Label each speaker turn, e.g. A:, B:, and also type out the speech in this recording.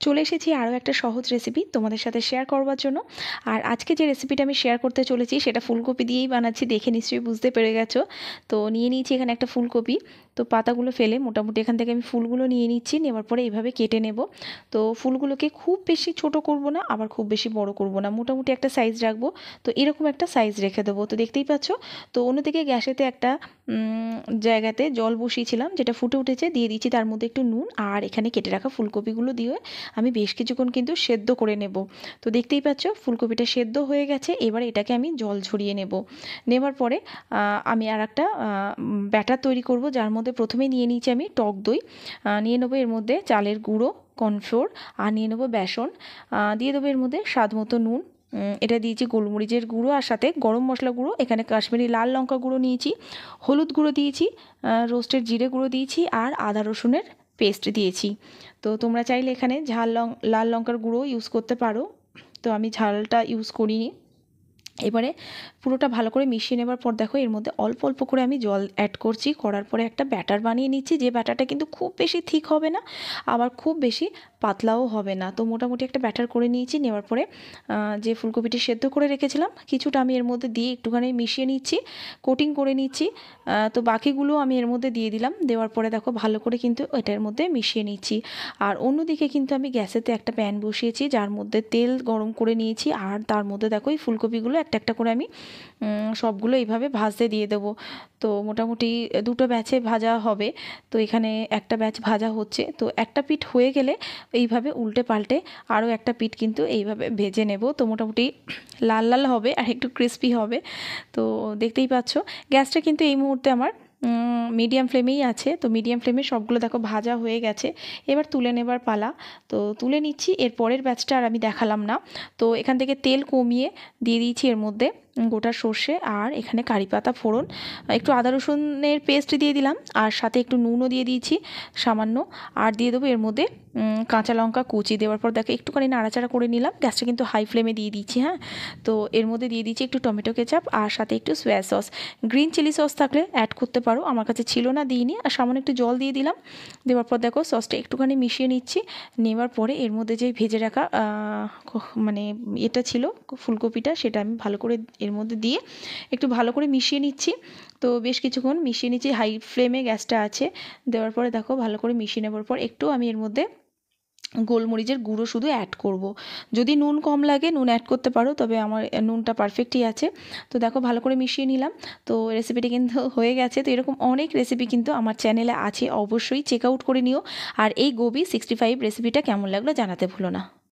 A: চলে এসেছি আরও একটা সহজ রেসিপি তোমাদের সাথে শেয়ার করবার জন্য। আর আজকে যে রেসিপিটা আমি শেয়ার করতে চলেছি সেটা ফুলকপি দিয়েই বানাচ্ছি, দেখে নিশ্চয়ই বুঝতে পেরে গেছো। তো নিয়ে নিয়েছি এখানে একটা ফুলকপি, তো পাতাগুলো ফেলে মোটামুটি এখান থেকে আমি ফুলগুলো নিয়ে নিচ্ছি, নেওয়ার পরে এইভাবে কেটে নেব। তো ফুলগুলোকে খুব বেশি ছোট করব না, আবার খুব বেশি বড় করব না, মোটামুটি একটা সাইজ রাখবো। তো এরকম একটা সাইজ রেখে দেবো। তো দেখতেই পাচ্ছ। তো অন্যদিকে গ্যাসেতে একটা জায়গাতে জল বসিয়েছিলাম, যেটা ফুটে উঠেছে, দিয়ে দিচ্ছি তার মধ্যে একটু নুন, আর এখানে কেটে রাখা ফুলকপিগুলো দিয়ে আমি বেশ কিছুক্ষণ কিন্তু সেদ্ধ করে নেব। তো দেখতেই পাচ্ছ ফুলকপিটা সেদ্ধ হয়ে গেছে। এবার এটাকে আমি জল ঝরিয়ে নেব। নেবার পরে আমি আর একটা ব্যাটার তৈরি করব, যার মধ্যে প্রথমে নিয়ে নিয়েছি আমি টক দই, নিয়ে নেবো এর মধ্যে চালের গুঁড়ো, কর্নফ্লোর, আর নিয়ে নেবো বেসন, দিয়ে দেবো এর মধ্যে স্বাদ মতো নুন। এটা দিয়েছি গোলমরিচের গুঁড়ো, আর সাথে গরম মশলা গুঁড়ো, এখানে কাশ্মীরি লাল লঙ্কা গুঁড়ো নিয়েছি, হলুদ গুঁড়ো দিয়েছি, রোস্টেড জিরে গুঁড়ো দিয়েছি, আর আদা রসুনের পেস্ট দিয়েছি। তো তোমরা চাইলে এখানে লাল লঙ্কার গুঁড়ো ইউজ করতে পারো, তো আমি ঝালটা ইউজ করিনি। এবারে পুরোটা ভালো করে মিশিয়ে নেবার পর দেখো এর মধ্যে অল্প অল্প করে আমি জল অ্যাড করছি, করার পরে একটা ব্যাটার বানিয়ে নিচ্ছি, যে ব্যাটারটা কিন্তু খুব বেশি থিক হবে না, আবার খুব বেশি পাতলাও হবে না। তো মোটামুটি একটা ব্যাটার করে নিয়েছি। নেওয়ার পরে যে ফুলকপিটি সেদ্ধ করে রেখেছিলাম কিছুটা আমি এর মধ্যে দিয়ে একটুখানি মিশিয়ে নিচ্ছি, কোটিং করে নিচ্ছি। তো বাকিগুলো আমি এর মধ্যে দিয়ে দিলাম। দেওয়ার পরে দেখো ভালো করে কিন্তু এটার মধ্যে মিশিয়ে নিচ্ছি। আর অন্যদিকে কিন্তু আমি গ্যাসেতে একটা প্যান বসিয়েছি, যার মধ্যে তেল গরম করে নিয়েছি, আর তার মধ্যে দেখো এই ফুলকপিগুলো একটা একটা করে আমি সবগুলো এইভাবে ভাজতে দিয়ে দেবো। তো মোটামুটি দুটো ব্যাচে ভাজা হবে। তো এখানে একটা ব্যাচ ভাজা হচ্ছে, তো একটা পিঠ হয়ে গেলে এইভাবে উল্টে পাল্টে আরও একটা পিঠ কিন্তু এইভাবে ভেজে নেব। তো মোটামুটি লাল লাল হবে আর একটু ক্রিস্পি হবে। তো দেখতেই পাচ্ছ গ্যাসটা কিন্তু এই মুহূর্তে আমার মিডিয়াম ফ্লেমেই আছে। তো মিডিয়াম ফ্লেমে সবগুলো দেখো ভাজা হয়ে গেছে। এবার তুলে নেবার পালা। তো তুলে নিচ্ছি। এর পরের ব্যাচটা আর আমি দেখালাম না। তো এখান থেকে তেল কমিয়ে দিয়ে দিয়েছি এর মধ্যে গোটা সর্ষে, আর এখানে কারি পাতা ফোড়ন, একটু আদা রসুনের পেস্ট দিয়ে দিলাম, আর সাথে একটু নুনও দিয়ে দিয়েছি সামান্য, আর দিয়ে দেবো এর মধ্যে কাঁচা লঙ্কা কুচি। দেওয়ার পর দেখো একটুখানি নাড়াচাড়া করে নিলাম, গ্যাসটা কিন্তু হাই ফ্লেমে দিয়ে দিচ্ছি। হ্যাঁ, তো এর মধ্যে দিয়ে দিচ্ছি একটু টমেটো কেচাপ, আর সাথে একটু soya sauce, green chilli sauce থাকলে অ্যাড করতে পারো, আমার কাছে ছিল না, দিইনি। আর সামান্য একটু জল দিয়ে দিলাম। দেওয়ার পর দেখো সসটা একটুখানি মিশিয়ে নিচ্ছি। নেওয়ার পরে এর মধ্যে যে ভেজে রাখা মানে এটা ছিল ফুলকপিটা, সেটা আমি ভালো করে এর মধ্যে দিয়ে একটু ভালো করে মিশিয়ে নিচ্ছি। তো বেশ কিছুক্ষণ মিশিয়ে নিচ্ছি, হাই ফ্লেমে গ্যাসটা আছে। দেওয়ার পরে দেখো ভালো করে মিশিয়ে নেবার পর একটু আমি এর মধ্যে গোলমরিচের গুঁড়ো শুধু অ্যাড করব। যদি নুন কম লাগে নুন অ্যাড করতে পারো, তবে আমার নুনটা পারফেক্টই আছে। তো দেখো ভালো করে মিশিয়ে নিলাম। তো রেসিপিটি কিন্তু হয়ে গেছে। তো এরকম অনেক রেসিপি কিন্তু আমার চ্যানেলে আছে, অবশ্যই চেক আউট করে নিও। আর এই গোবি 65 রেসিপিটা কেমন লাগলো জানাতে ভুলো না।